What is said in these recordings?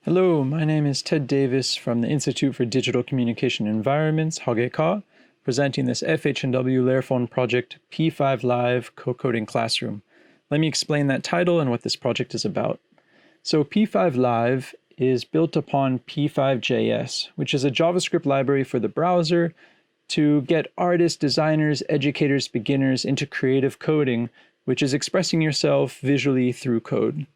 Hello, my name is Ted Davis from the Institute for Digital Communication Environments, HGK, presenting this FHNW Lehrfonds project, P5LIVE COCODING Classroom. Let me explain that title and what this project is about. So P5LIVE is built upon P5.js, which is a JavaScript library for the browser to get artists, designers, educators, beginners into creative coding, which is expressing yourself visually through code.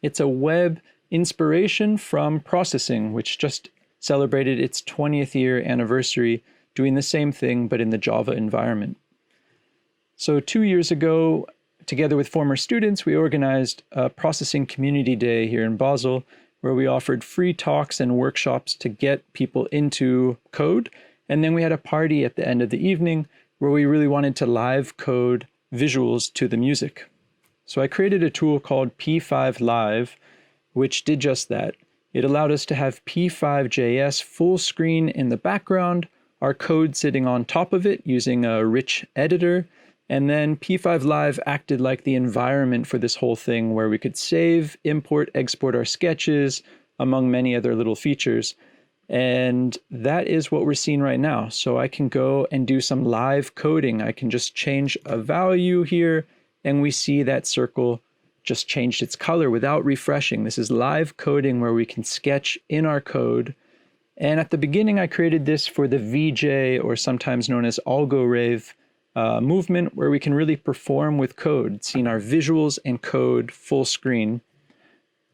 It's a web inspiration from processing, which just celebrated its 20th year anniversary, doing the same thing but in the Java environment. So 2 years ago, together with former students, we organized a processing community day here in Basel, where we offered free talks and workshops to get people into code. And then we had a party at the end of the evening where we really wanted to live code visuals to the music. So I created a tool called P5LIVE, which did just that. It allowed us to have P5.js full screen in the background, our code sitting on top of it using a rich editor, and then P5LIVE acted like the environment for this whole thing where we could save, import, export our sketches, among many other little features. And that is what we're seeing right now. So I can go and do some live coding. I can just change a value here, and we see that circle just changed its color without refreshing. This is live coding where we can sketch in our code. And at the beginning, I created this for the VJ, or sometimes known as Algorave movement, where we can really perform with code, seeing our visuals and code full screen.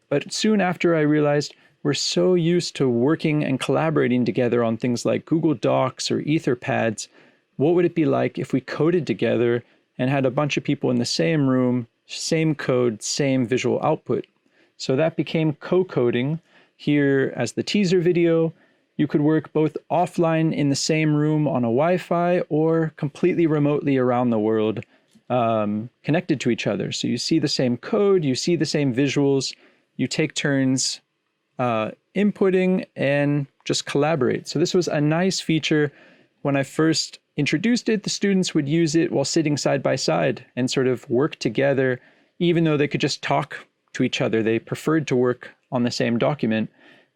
But soon after, I realized we're so used to working and collaborating together on things like Google Docs or Etherpads. What would it be like if we coded together and had a bunch of people in the same room, same code, same visual output? So that became co-coding. Here as the teaser video, you could work both offline in the same room on a Wi-Fi or completely remotely around the world, connected to each other. So you see the same code, you see the same visuals, you take turns inputting and just collaborate. So this was a nice feature. When I first introduced it, the students would use it while sitting side by side and sort of work together, even though they could just talk to each other. They preferred to work on the same document.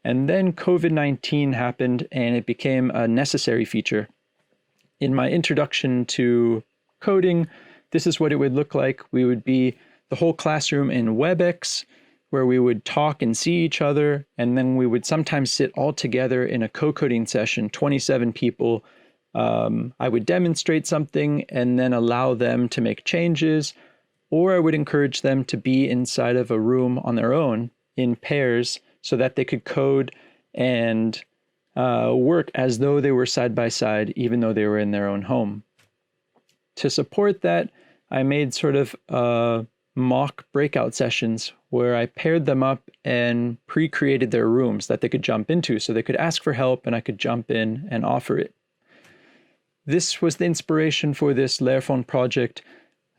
And then COVID-19 happened and it became a necessary feature. In my introduction to coding, this is what it would look like. We would be the whole classroom in WebEx, where we would talk and see each other. And then we would sometimes sit all together in a co-coding session, 27 people. I would demonstrate something and then allow them to make changes, or I would encourage them to be inside of a room on their own in pairs so that they could code and work as though they were side by side, even though they were in their own home. To support that, I made sort of mock breakout sessions where I paired them up and pre-created their rooms that they could jump into so they could ask for help and I could jump in and offer it. This was the inspiration for this Lehrfonds project,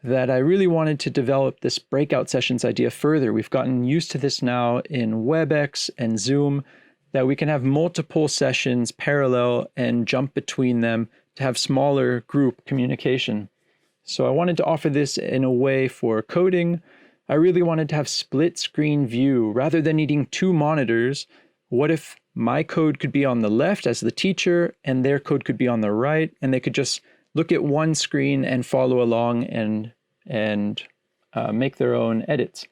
that I really wanted to develop this breakout sessions idea further. We've gotten used to this now in WebEx and Zoom, that we can have multiple sessions parallel and jump between them to have smaller group communication. So I wanted to offer this in a way for coding. I really wanted to have split screen view rather than needing two monitors. What if my code could be on the left as the teacher and their code could be on the right, and they could just look at one screen and follow along and make their own edits.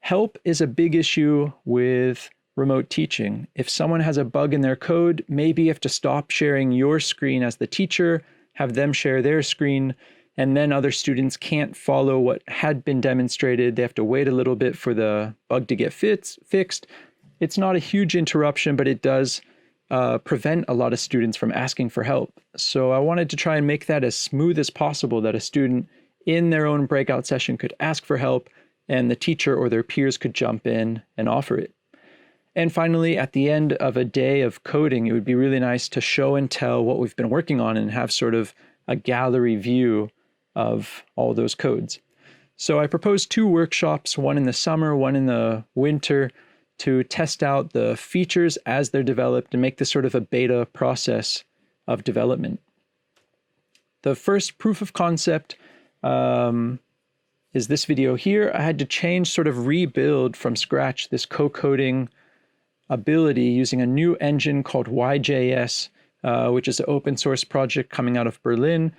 Help is a big issue with remote teaching. If someone has a bug in their code, maybe you have to stop sharing your screen as the teacher, have them share their screen, and then other students can't follow what had been demonstrated. They have to wait a little bit for the bug to get fixed. It's not a huge interruption, but it does prevent a lot of students from asking for help. So I wanted to try and make that as smooth as possible, that a student in their own breakout session could ask for help and the teacher or their peers could jump in and offer it. And finally, at the end of a day of coding, it would be really nice to show and tell what we've been working on and have sort of a gallery view of all those codes. So I proposed 2 workshops, one in the summer, one in the winter, to test out the features as they're developed and make this sort of a beta process of development. The first proof of concept is this video here. I had to change, sort of rebuild from scratch this co-coding ability using a new engine called YJS, which is an open source project coming out of Berlin.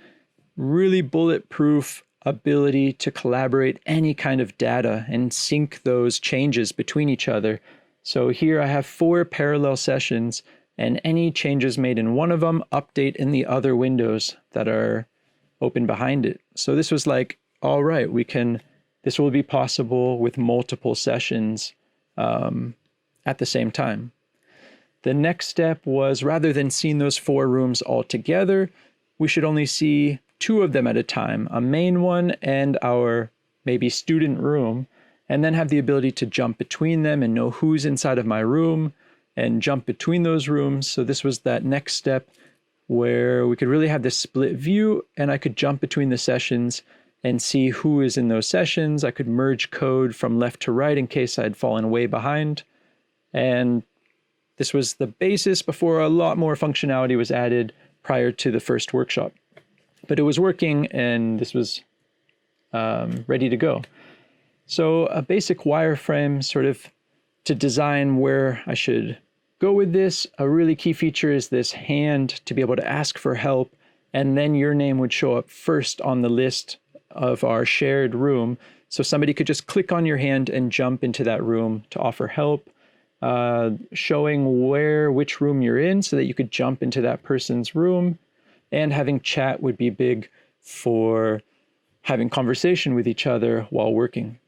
Really bulletproof ability to collaborate any kind of data and sync those changes between each other. So here I have 4 parallel sessions, and any changes made in one of them update in the other windows that are open behind it. So this was like, all right, this will be possible with multiple sessions at the same time. The next step was, rather than seeing those 4 rooms all together, we should only see 2 of them at a time, a main one and our maybe student room, and then have the ability to jump between them and know who's inside of my room and jump between those rooms. So this was that next step where we could really have this split view, and I could jump between the sessions and see who is in those sessions. I could merge code from left to right in case I'd fallen way behind. And this was the basis before a lot more functionality was added prior to the first workshop. But it was working, and this was ready to go. So a basic wireframe sort of to design where I should go with this. A really key feature is this hand to be able to ask for help, and then your name would show up first on the list of our shared room. So somebody could just click on your hand and jump into that room to offer help, showing which room you're in so that you could jump into that person's room. And having chat would be big for having conversation with each other while working.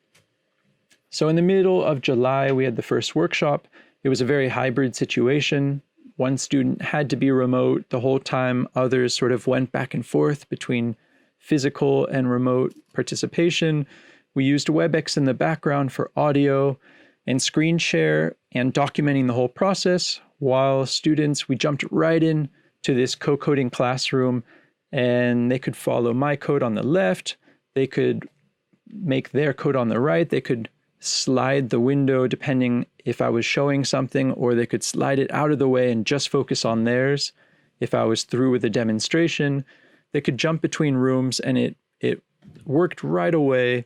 So in the middle of July, we had the first workshop. It was a very hybrid situation. One student had to be remote the whole time. Others sort of went back and forth between physical and remote participation. We used WebEx in the background for audio and screen share and documenting the whole process, while students, we jumped right in to this co-coding classroom, and they could follow my code on the left. They could make their code on the right. They could slide the window depending if I was showing something, or they could slide it out of the way and just focus on theirs. If I was through with the demonstration, they could jump between rooms, and it worked right away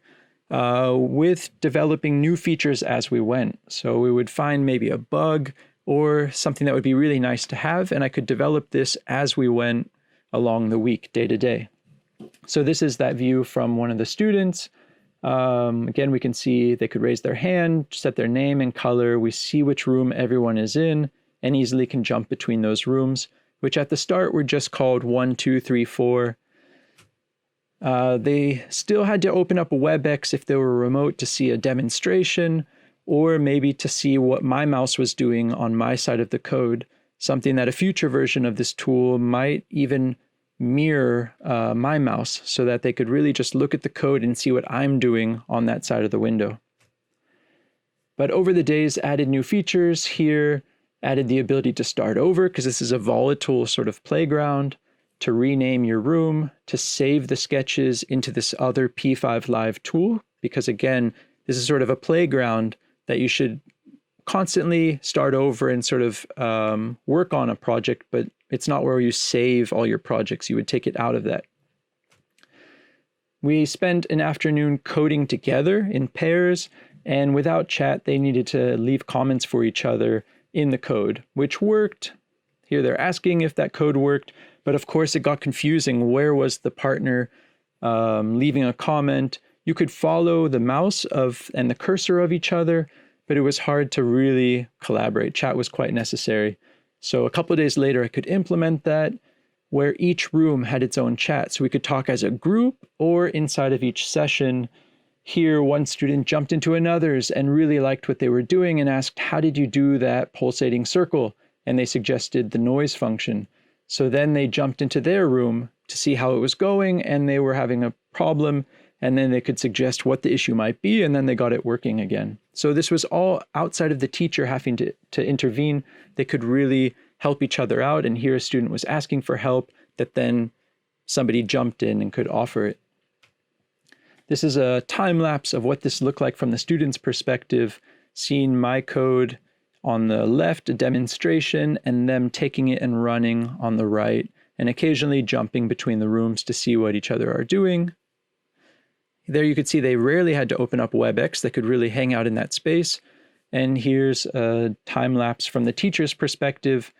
with developing new features as we went. So we would find maybe a bug or something that would be really nice to have, and I could develop this as we went along the week, day to day. So this is that view from one of the students. Again, we can see they could raise their hand, set their name and color. We see which room everyone is in, and easily can jump between those rooms, which at the start were just called 1, 2, 3, 4. They still had to open up a WebEx if they were remote to see a demonstration, or maybe to see what my mouse was doing on my side of the code, something that a future version of this tool might even mirror my mouse, so that they could really just look at the code and see what I'm doing on that side of the window. But over the days, added new features here, added the ability to start over, because this is a volatile sort of playground, to rename your room, to save the sketches into this other P5Live tool, because again, this is sort of a playground that you should constantly start over and sort of work on a project, but it's not where you save all your projects. You would take it out of that. We spent an afternoon coding together in pairs, and without chat, they needed to leave comments for each other in the code, which worked. Here they're asking if that code worked, but of course it got confusing. Where was the partner leaving a comment? You could follow the mouse and the cursor of each other, but it was hard to really collaborate. Chat was quite necessary. So a couple of days later, I could implement that, where each room had its own chat. So we could talk as a group or inside of each session. Here, one student jumped into another's and really liked what they were doing and asked, how did you do that pulsating circle? And they suggested the noise function. So then they jumped into their room to see how it was going, and they were having a problem, and then they could suggest what the issue might be, and then they got it working again. So this was all outside of the teacher having to intervene. They could really help each other out, and here a student was asking for help that then somebody jumped in and could offer it. This is a time lapse of what this looked like from the student's perspective, seeing my code on the left, a demonstration, and them taking it and running on the right, and occasionally jumping between the rooms to see what each other are doing. There you could see they rarely had to open up WebEx. They could really hang out in that space. And here's a time lapse from the teacher's perspective,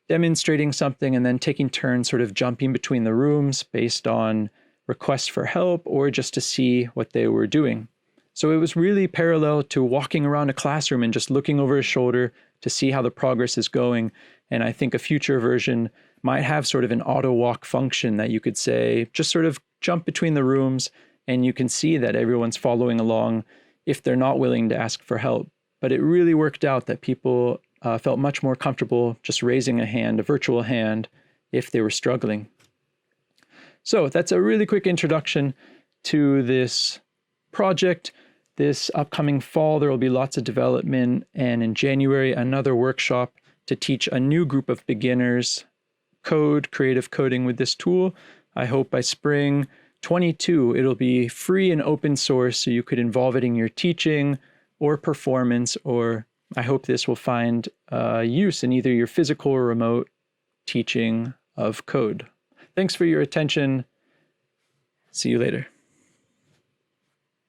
demonstrating something and then taking turns sort of jumping between the rooms based on requests for help or just to see what they were doing. So it was really parallel to walking around a classroom and just looking over his shoulder to see how the progress is going. And I think a future version might have sort of an auto walk function that you could say, just sort of jump between the rooms and you can see that everyone's following along if they're not willing to ask for help. But it really worked out that people felt much more comfortable just raising a hand, a virtual hand, if they were struggling. So that's a really quick introduction to this project. This upcoming fall, there will be lots of development, and in January, another workshop to teach a new group of beginners creative coding with this tool. I hope by spring 22, it'll be free and open source, so you could involve it in your teaching or performance, or I hope this will find use in either your physical or remote teaching of code. Thanks for your attention. See you later.